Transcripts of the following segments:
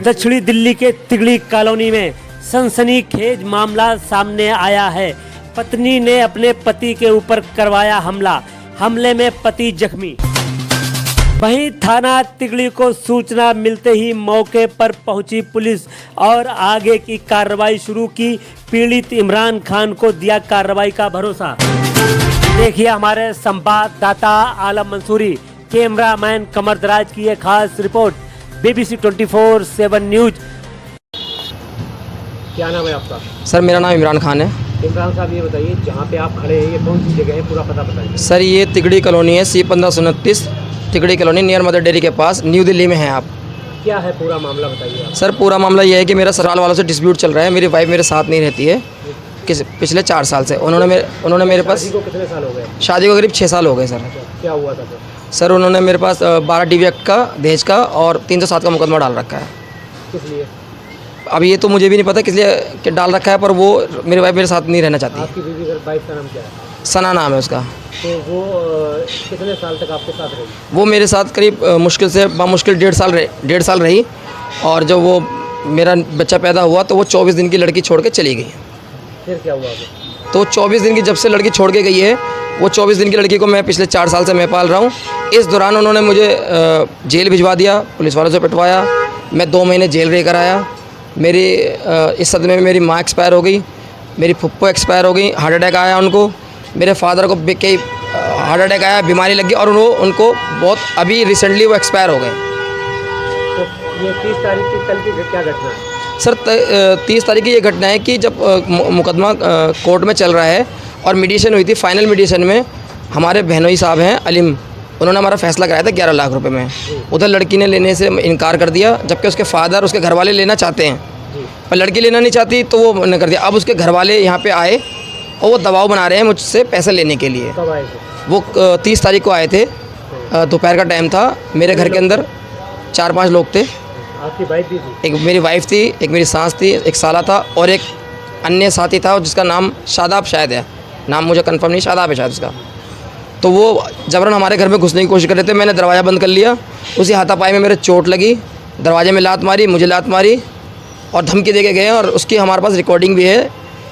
दक्षिणी दिल्ली के तिगड़ी कॉलोनी में सनसनीखेज मामला सामने आया है। पत्नी ने अपने पति के ऊपर करवाया हमला, हमले में पति जख्मी। वहीं थाना तिगड़ी को सूचना मिलते ही मौके पर पहुंची पुलिस और आगे की कार्रवाई शुरू की। पीड़ित इमरान खान को दिया कार्रवाई का भरोसा। देखिए हमारे संवाददाता आलम मंसूरी, कैमरामैन कमर दराज की एक खास रिपोर्ट, BBC 24/7 न्यूज। क्या नाम है आपका? सर मेरा नाम इमरान खान है। इमरान साहब ये बताइए, जहाँ पे आप खड़े हैं ये कौन सी जगह है, पूरा पता बताइए। सर ये तिगड़ी कॉलोनी है, C1529 Tigri colony near mother dairy के पास, न्यू दिल्ली में हैं आप। क्या है पूरा मामला बताइए आप। सर पूरा मामला ये है कि मेरा ससुराल वालों से डिस्प्यूट चल रहा है। मेरी वाइफ मेरे साथ नहीं रहती है पिछले 4 साल से। उन्होंने मेरे पास शादी को कितने साल हो गए? शादी को करीब 6 साल हो गए सर। क्या हुआ था फिर? सर उन्होंने मेरे पास 12 DV एक्ट का, दहेज का और 307 का मुकदमा डाल रखा है। किस लिए? अब ये तो मुझे भी नहीं पता किस लिए कि डाल रखा है, पर वो मेरी वाइफ मेरे साथ नहीं रहना चाहती। आपकी बीवी वाइफ का नाम क्या है? सना नाम है उसका। तो वो कितने साल तक आपके साथ रही? वो मेरे साथ करीब मुश्किल से बामुश्किल 1.5 साल रही। और जब वो मेरा बच्चा पैदा हुआ तो वो 24 दिन की लड़की छोड़ के चली गई। फिर क्या हुआ? तो 24 दिन की जब से लड़की छोड़ के गई है, वो 24 दिन की लड़की को मैं पिछले 4 साल से मैं पाल रहा हूँ। इस दौरान उन्होंने मुझे जेल भिजवा दिया, पुलिस वालों से पिटवाया। मैं 2 महीने जेल रह कर आया। मेरी इस सदमे में मेरी माँ एक्सपायर हो गई, मेरी फुप्पो एक्सपायर हो गई, हार्ट अटैक आया उनको। मेरे फादर को कई हार्ट अटैक आया, बीमारी लग गई और उनको बहुत अभी रिसेंटली वो एक्सपायर हो गए। तो ये 30 तारीख की कल की क्या घटना है? सर 30 तारीख की ये घटना है कि जब मुकदमा कोर्ट में चल रहा है और मीडिएशन हुई थी, फाइनल मीडिएशन में हमारे बहनोई साहब हैं अलीम, उन्होंने हमारा फैसला कराया था 11 लाख रुपए में। उधर लड़की ने लेने से इनकार कर दिया, जबकि उसके फादर उसके घर वाले लेना चाहते हैं, पर लड़की लेना नहीं चाहती तो वो ने कर दिया। अब उसके घर वाले यहाँ पे आए और वो दबाव बना रहे हैं मुझसे पैसे लेने के लिए। कब आए थे? वो 30 तारीख को आए थे, दोपहर का टाइम था। मेरे घर के अंदर 4-5 लोग थे। आपकी वाइफ भी थी? एक मेरी वाइफ थी, एक मेरी सास थी, एक साला था और एक अन्य साथी था जिसका नाम शादाब शायद है, नाम मुझे कंफर्म नहीं, शादाब है शायद उसका। तो वो जबरन हमारे घर में घुसने की कोशिश कर रहे थे। मैंने दरवाज़ा बंद कर लिया। उसी हाथापाई में मेरे चोट लगी, दरवाजे में लात मारी, मुझे लात मारी और धमकी दे के गए। और उसकी हमारे पास रिकॉर्डिंग भी है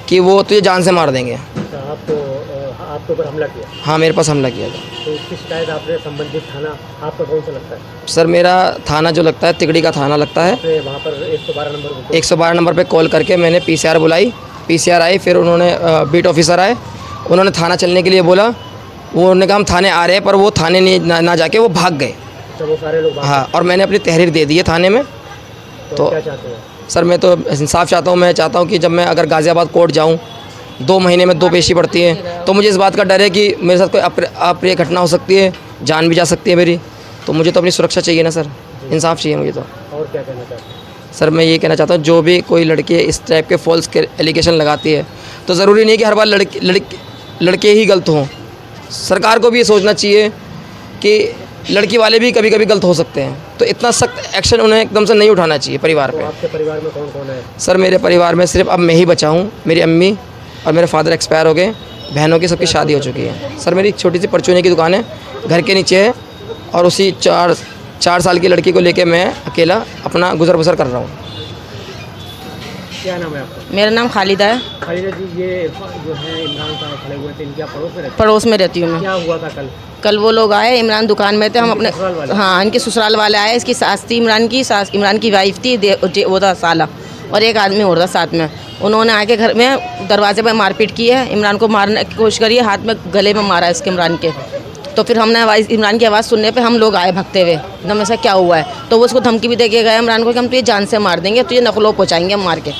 कि वो तुझे जान से मार देंगे। आपके ऊपर हमला किया? हाँ मेरे पास हमला किया था। तो इसकी शिकायत आपने संबंधित थाना आपका कौन सा लगता है? सर मेरा थाना जो लगता है तिगड़ी का थाना लगता है। वहाँ पर 112 नंबर पे कॉल करके मैंने PCR बुलाई, PCR आई, फिर उन्होंने बीट ऑफिसर आए, उन्होंने थाना चलने के लिए बोला। वो उन्होंने कहा हम थाने आ रहे हैं, पर वो थाने नहीं ना जाके वो भाग गए। तो वो सारे लोग? हाँ, और मैंने अपनी तहरीर दे दी है थाने में। तो क्या चाहते हैं? सर मैं तो इंसाफ चाहता हूँ। मैं चाहता हूँ कि जब मैं अगर गाज़ियाबाद कोर्ट जाऊँ, 2 महीने में 2 पेशी पड़ती है, तो मुझे इस बात का डर है कि मेरे साथ कोई अप्रिय घटना हो सकती है, जान भी जा सकती है मेरी। तो मुझे तो अपनी सुरक्षा चाहिए ना सर, इंसाफ चाहिए मुझे तो। और क्या कहना चाहते हैं? सर मैं ये कहना चाहता हूँ, जो भी कोई लड़की इस टाइप के फॉल्स एलिगेशन लगाती है, तो ज़रूरी नहीं कि हर बार लड़के ही गलत हों। सरकार को भी ये सोचना चाहिए कि लड़की वाले भी कभी कभी गलत हो सकते हैं, तो इतना सख्त एक्शन उन्हें एकदम से नहीं उठाना चाहिए परिवार पे। आपके परिवार में कौन कौन है? सर मेरे परिवार में सिर्फ अब मैं ही बचा हूँ। मेरी अम्मी और मेरे फादर एक्सपायर हो गए, बहनों की सबकी शादी हो चुकी है। सर मेरी एक छोटी सी परचूने की दुकान है, घर के नीचे है, और उसी 4 साल की लड़की को लेकर मैं अकेला अपना गुजर बसर कर रहा हूँ। क्या नाम है आपका? मेरा नाम खालिदा है। खालिदा जी, ये जो है इमरान साहब खड़े हुए थे, इनके आप पड़ोस में रहते? पड़ोस में रहती हूँ मैं। क्या हुआ था कल? कल वो लोग आए, इमरान दुकान में थे, हम अपने हाँ इनके ससुराल वाले आए। इसकी सास थी इमरान की, सास इमरान की वाइफ थी, वो था साला, और एक आदमी और था साथ में। उन्होंने आके घर में दरवाजे पर मारपीट की है, इमरान को मारने की कोशिश करी है, हाथ में गले में मारा है इसके इमरान के। तो फिर हमने इमरान की आवाज़ सुनने पे हम लोग आए भगते हुए, एकदम ऐसा क्या हुआ है। तो वो उसको धमकी भी दे के गए इमरान को कि हम तुझे जान से मार देंगे, तुझे नकलो पहुँचाएंगे हम मार के।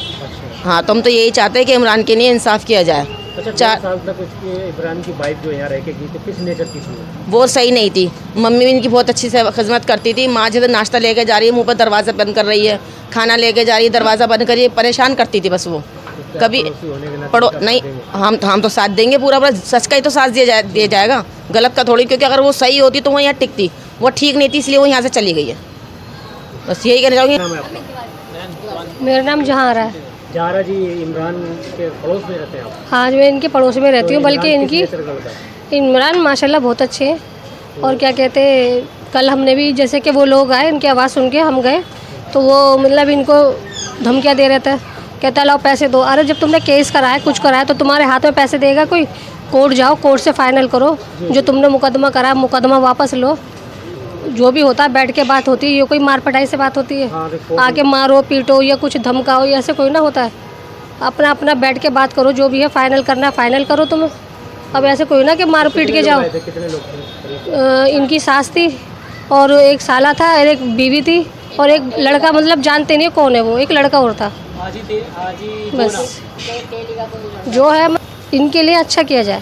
हाँ, तो हम तो यही चाहते हैं कि इमरान के लिए इंसाफ किया जाए। 4 साल तक इमरान की वाइफ जो यहाँ रह के की, तो किस नेचर की थी वो? सही नहीं थी। मम्मी भी इनकी बहुत अच्छी से खिदमत करती थी। माँ जैसे नाश्ता लेके जा रही है, मुँह पर दरवाज़ा बंद कर रही है, खाना लेके जा रही है, दरवाज़ा बंद करिए, परेशान करती थी बस वो। कभी पढ़ो नहीं, हम तो साथ देंगे पूरा सच का ही तो साथ दिया जाएगा, गलत का थोड़ी। क्योंकि अगर वो सही होती तो वो यहाँ टिकती, वो ठीक नहीं थी, इसलिए वो यहाँ से चली गई है। बस यही कहना चाहूँगी। मेरा नाम जहारा है। जहारा जी, इमरान के पड़ोस में रहते हैं आप? हाँ, मैं इनके पड़ोस में रहती हूँ। बल्कि इनकी इमरान माशाल्लाह बहुत अच्छे हैं। और क्या कहते हैं, कल हमने भी जैसे कि वो लोग आए, इनकी आवाज़ सुन के हम गए, तो वो मतलब इनको धमकियाँ दे रहे थे, कहता लाओ पैसे दो। अरे जब तुमने केस कराया, कुछ कराया, तो तुम्हारे हाथ में पैसे देगा कोई? कोर्ट जाओ, कोर्ट से फाइनल करो, जो तुमने मुकदमा कराया मुकदमा वापस लो। जो भी होता है बैठ के बात होती है, ये कोई मार पटाई से बात होती है? आके मारो पीटो या कुछ धमकाओ, ये ऐसे कोई ना होता है। अपना अपना बैठ के बात करो, जो भी है फाइनल करना है फाइनल करो तुम। अब ऐसे कोई ना कि मार पीट के जाओ। इनकी सास थी और एक साला था और एक बीवी थी और एक लड़का, मतलब जानते नहीं कौन है वो, एक लड़का और था बस। जो है इनके लिए अच्छा किया जाए।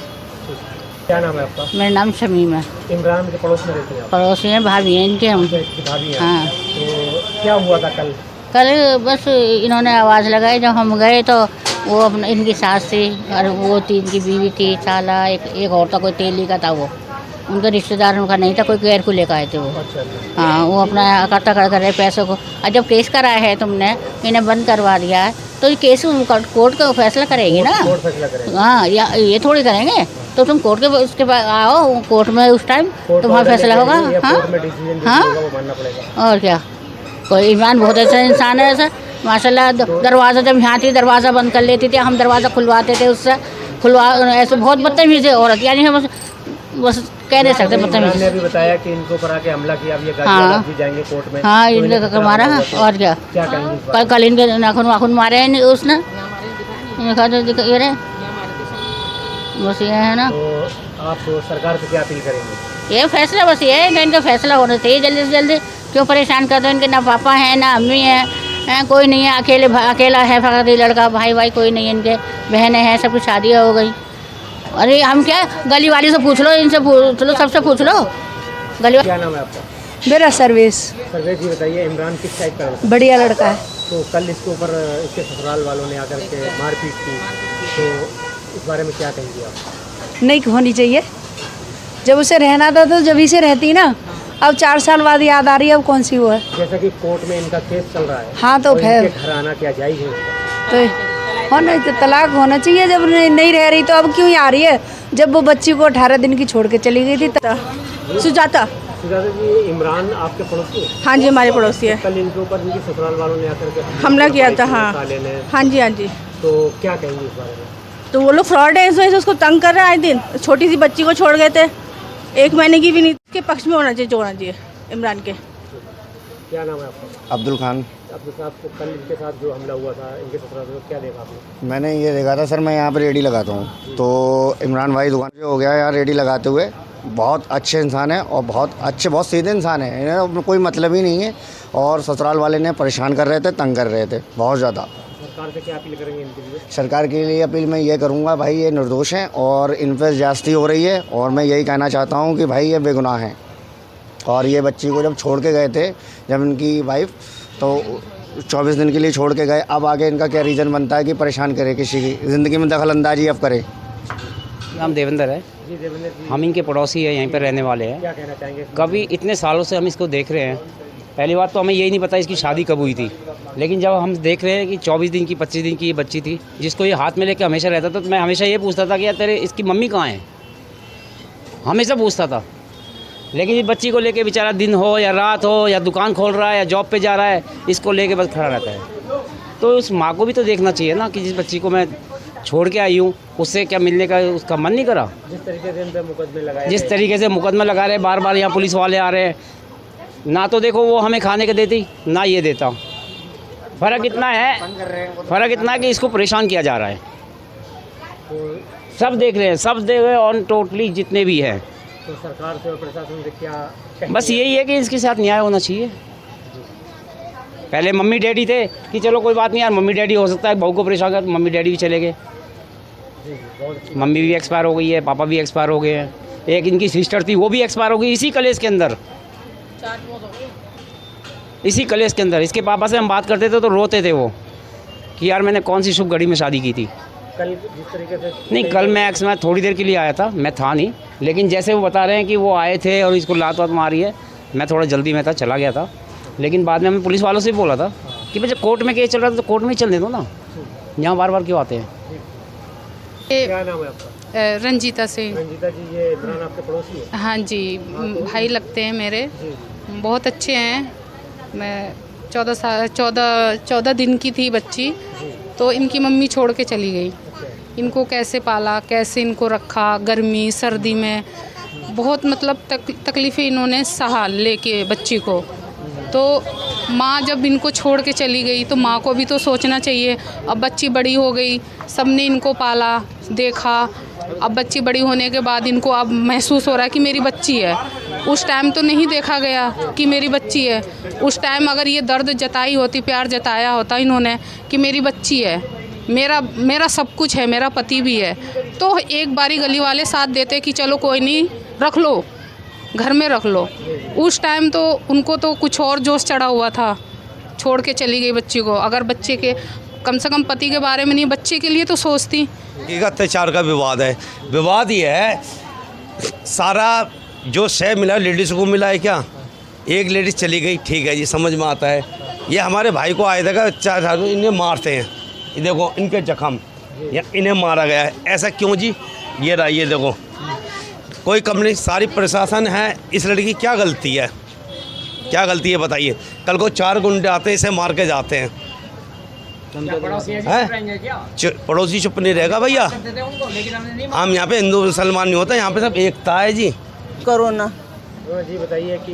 क्या नाम है आपका? मेरा नाम शमीम है। इमरान के पड़ोस में रहते हैं आप? पड़ोसी हैं, भाभी हैं इनके हम। भाभी हैं? हाँ। तो क्या हुआ था कल? कल बस इन्होंने आवाज़ लगाई, जब हम गए तो वो अपना इनकी सास थी और वो थी इनकी बीवी थी, साला एक और था, कोई तेली का था वो, उनका रिश्तेदार उनका नहीं था, कोई गैर को लेकर आए थे वो। हाँ, वो अपना इकट्ठा कर रहे पैसों को। और जब केस कराया है तुमने, इन्हें बंद करवा दिया है, तो ये केस कोर्ट का फैसला करेगी ना। हाँ, या ये थोड़ी करेंगे, तो तुम कोर्ट के उसके बाद आओ, कोर्ट में उस टाइम तुम्हारा फैसला होगा। हाँ, और क्या। कोई इमरान बहुत अच्छा इंसान है सर, माशाल्लाह। दरवाज़ा जब यहाँ थी, दरवाज़ा बंद कर लेती थी, हम दरवाज़ा खुलवाते थे उससे, ऐसे बहुत बदतमीज़ है औरत, यानी हम बस कह नहीं सकते बदतमीज़। ने भी बताया कि इनको पर आके हमला किया, अब ये गाड़ी भी जाएंगे कोर्ट में। हाँ, इनके मारा, और क्या कल इनके नाखून वाखून मारे हैं उसने, ये रहे बस ये है ना। तो आप सरकार से क्या अपील करेंगे? ये फैसला बस ये है कि इनका फैसला होना चाहिए जल्दी से जल्दी। क्यों परेशान करते हैं? इनके ना पापा हैं ना अम्मी हैं, कोई नहीं है, अकेला है फकत ही लड़का, भाई कोई नहीं है, इनके बहनें हैं, सबकी शादियाँ हो गई। अरे हम क्या, गली वाली से पूछ लो, इनसे पूछ लो, सबसे पूछ लो गली। क्या नाम है आपका? मेरा सर्विस। सर्वेश जी बताइए, इमरान किस टाइप का लड़का? बढ़िया लड़का है। तो कल इसके ऊपर इसके ससुराल वालों ने आकर के मारपीट की, तो इस बारे में क्या कहेंगे आप? नहीं होनी चाहिए, जब उसे रहना था तो जब से रहती ना। अब 4 साल बाद याद आ रही है, अब कौन सी वो है। जैसा कि कोर्ट में इनका केस चल रहा है। हाँ, तो फिर घर आना क्या जायज़ है? तो होना तो तलाक होना चाहिए। जब नहीं रह रही तो अब क्यों आ रही है? जब वो बच्ची को 18 दिन की छोड़ के चली गई थी। सुजाता जी, इमरान आपके पड़ोसी है? हाँ जी, हमारे पड़ोसी है। कल इनके ऊपर इनके ससुराल वालों ने आकर के हमला किया था। हाँ हाँ जी, हाँ जी। तो क्या कहेंगे इस बारे में? तो वो लोग फ्रॉड है, इस वजह से उसको तंग कर रहे हैं आए दिन। छोटी सी बच्ची को छोड़ गए थे, 1 महीने की भी नहीं। के पक्ष में होना चाहिए, जो होना चाहिए इमरान के। क्या नाम है आपका? अब्दुल खान। अब्दुल साहब, को कल इनके साथ जो हमला हुआ था इनके ससुराल में, क्या देखा आपने? मैंने ये देखा था सर, मैं यहाँ पर रेडी लगाता हूँ, तो इमरान भाई दुकान पे हो गया यार रेडी लगाते हुए। बहुत अच्छे इंसान है और बहुत अच्छे, बहुत सीधे इंसान है, इन्हें कोई मतलब ही नहीं है। और ससुराल वाले ने परेशान कर रहे थे, तंग कर रहे थे बहुत ज़्यादा। सरकार से क्या अपील करेंगे इनके लिए? सरकार के लिए अपील मैं ये करूँगा, भाई ये निर्दोष हैं और इन पर ज्यादती हो रही है। और मैं यही कहना चाहता हूँ कि भाई ये बेगुनाह हैं। और ये बच्ची को जब छोड़ के गए थे, जब इनकी वाइफ, तो 24 दिन के लिए छोड़ के गए। अब आगे इनका क्या रीज़न बनता है कि परेशान करे, किसी की ज़िंदगी में दखल अंदाजी अब करे। नाम देवेंद्र है जी, देवेंद्र जी, हम इनके पड़ोसी हैं, यहीं पर रहने वाले हैं। क्या कहना चाहेंगे? कभी इतने सालों से हम इसको देख रहे हैं। पहली बात तो हमें यही नहीं पता इसकी शादी कब हुई थी, लेकिन जब हम देख रहे हैं कि 24 दिन की 25 दिन की ये बच्ची थी जिसको ये हाथ में लेके हमेशा रहता था, तो मैं हमेशा ये पूछता था कि यार तेरे इसकी मम्मी कहाँ है, हमेशा पूछता था। लेकिन इस बच्ची को लेके बेचारा दिन हो या रात हो, या दुकान खोल रहा है या जॉब पे जा रहा है, इसको लेके बस खड़ा रहता है। तो उस माँ को भी तो देखना चाहिए ना कि जिस बच्ची को मैं छोड़ के आई हूँ, उससे क्या मिलने का उसका मन नहीं करा। जिस तरीके से इन पे मुकदमे लगाए, जिस तरीके से मुकदमा लगा रहे, बार बार यहाँ पुलिस वाले आ रहे हैं, ना तो देखो वो हमें खाने के देती, ना ये देता। फ़र्क इतना है कि इसको परेशान किया जा रहा है। सब देख रहे हैं, सब देख रहे हैं, ऑन टोटली जितने भी हैं। तो सरकार से और प्रशासन से क्या बस यही है कि इसके साथ न्याय होना चाहिए। पहले मम्मी डैडी थे कि चलो कोई बात नहीं यार, मम्मी डैडी हो सकता है बहू को परेशान कर, मम्मी डैडी भी चले गए। मम्मी भी एक्सपायर हो गई है, पापा भी एक्सपायर हो गए हैं। एक इनकी सिस्टर थी, वो भी एक्सपायर हो गई इसी कलेश के अंदर। इसी कलेश के अंदर इसके पापा से हम बात करते थे तो रोते थे वो कि यार मैंने कौन सी शुभ घड़ी में शादी की थी। कल जिस तरीके से नहीं, कल मैं थोड़ी देर के लिए आया था, मैं था नहीं, लेकिन जैसे वो बता रहे हैं कि वो आए थे और इसको लात वात मारी है, मैं थोड़ा जल्दी में था, चला गया था। लेकिन बाद में मैं पुलिस वालों से भी बोला था कि भाई जब कोर्ट में केस चल रहा था तो कोर्ट में ही चलने दो ना, यहाँ बार बार क्यों आते हैं। क्या नाम है आपका? रंजीता सिंह। रंजीता जी, ये इमरान आपके पड़ोसी है? हाँ जी, भाई लगते हैं मेरे, बहुत अच्छे हैं। मैं 14 दिन की थी बच्ची, तो इनकी मम्मी छोड़ के चली गई। इनको कैसे पाला, कैसे इनको रखा, गर्मी सर्दी में बहुत मतलब तकलीफ़ें इन्होंने सहा लेके बच्ची को। तो माँ जब इनको छोड़ के चली गई तो माँ को भी तो सोचना चाहिए। अब बच्ची बड़ी हो गई, सबने इनको पाला देखा, अब बच्ची बड़ी होने के बाद इनको अब महसूस हो रहा है कि मेरी बच्ची है। उस टाइम तो नहीं देखा गया कि मेरी बच्ची है। उस टाइम अगर ये दर्द जताई होती, प्यार जताया होता इन्होंने कि मेरी बच्ची है, मेरा सब कुछ है, मेरा पति भी है, तो एक बारी गली वाले साथ देते कि चलो कोई नहीं, रख लो, घर में रख लो। उस टाइम तो उनको तो कुछ और जोश चढ़ा हुआ था, छोड़ के चली गई बच्ची को। अगर बच्चे के कम से कम पति के बारे में नहीं, बच्चे के लिए तो सोचती। एक अत्याचार का विवाद है। विवाद ये है, सारा जो शय मिला लेडीज़ को मिला है क्या? एक लेडीज़ चली गई, ठीक है जी, समझ में आता है। ये हमारे भाई को आए थे चार, इन्हें मारते हैं, ये देखो इनके जख्म, इन्हें मारा गया है। ऐसा क्यों जी? ये रहा, ये देखो, कोई कंपनी, सारी प्रशासन है, इस लड़की की क्या गलती है? क्या गलती है बताइए? कल को 4 गुंडे आते हैं, इसे मार के जाते हैं। पड़ोसी चुप नहीं रहेगा भैया। हम यहाँ पे हिंदू मुसलमान नहीं होता, यहाँ पे सब एकता है जी। कोरोना जी बताइए कि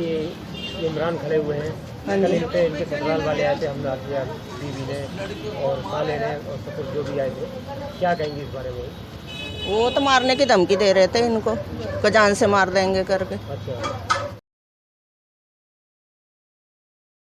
इमरान खड़े हुए हैं, कल इन पे इनके ससुराल वाले आए थे, हमला किया बीवी ने और साले ने और ससुर जो भी आए थे, क्या कहेंगे इस बारे में? वो तो मारने की धमकी दे रहे थे इनको, जान से मार देंगे करके। अच्छा,